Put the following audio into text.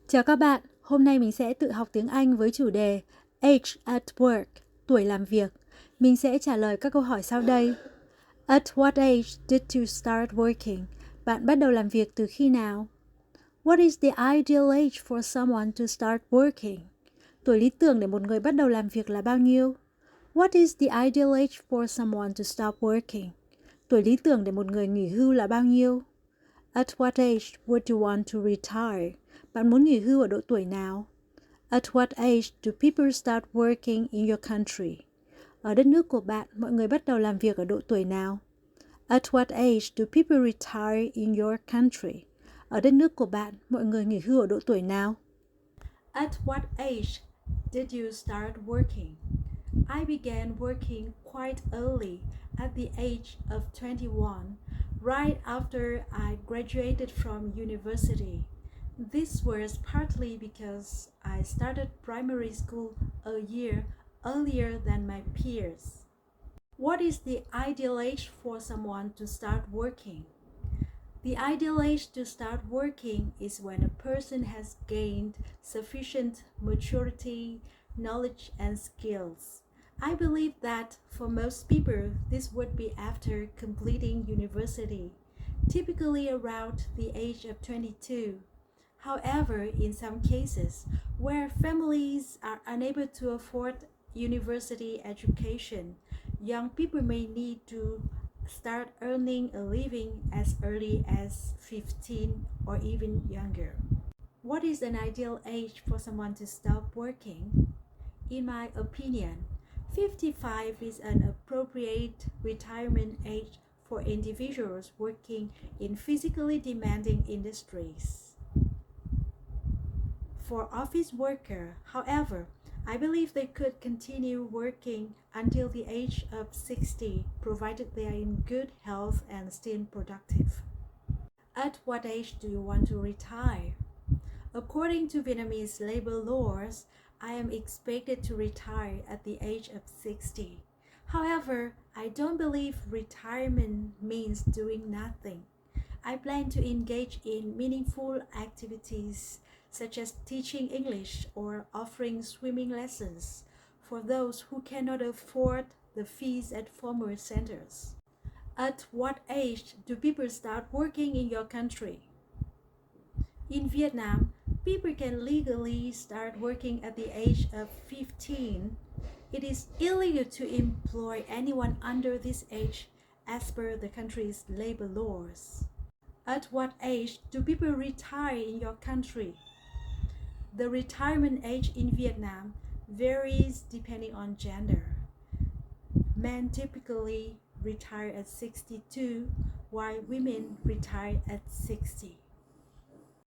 Chào các bạn, hôm nay mình sẽ tự học tiếng Anh với chủ đề Age at Work, tuổi làm việc. Mình sẽ trả lời các câu hỏi sau đây. At what age did you start working? Bạn bắt đầu làm việc từ khi nào? What is the ideal age for someone to start working? Tuổi lý tưởng để một người bắt đầu làm việc là bao nhiêu? What is the ideal age for someone to stop working? Tuổi lý tưởng để một người nghỉ hưu là bao nhiêu? At what age would you want to retire? Bạn muốn nghỉ hưu ở độ tuổi nào? At what age do people start working in your country? Ở đất nước của bạn, mọi người bắt đầu làm việc ở độ tuổi nào? At what age do people retire in your country? Ở đất nước của bạn, mọi người nghỉ hưu ở độ tuổi nào? At what age did you start working? I began working quite early, at the age of 21, right after I graduated from university. This was partly because I started primary school a year earlier than my peers. What is the ideal age for someone to start working? The ideal age to start working is when a person has gained sufficient maturity, knowledge, and skills. I believe that for most people, this would be after completing university, typically around the age of 22. However, in some cases, where families are unable to afford university education, young people may need to start earning a living as early as 15 or even younger. What is an ideal age for someone to stop working? In my opinion, 55 is an appropriate retirement age for individuals working in physically demanding industries. For office worker, however, I believe they could continue working until the age of 60, provided they are in good health and still productive. At what age do you want to retire? According to Vietnamese labor laws, I am expected to retire at the age of 60. However, I don't believe retirement means doing nothing. I plan to engage in meaningful activities such as teaching English or offering swimming lessons for those who cannot afford the fees at former centers. At what age do people start working in your country? In Vietnam, people can legally start working at the age of 15. It is illegal to employ anyone under this age as per the country's labor laws. At what age do people retire in your country? The retirement age in Vietnam varies depending on gender. Men typically retire at 62, while women retire at 60.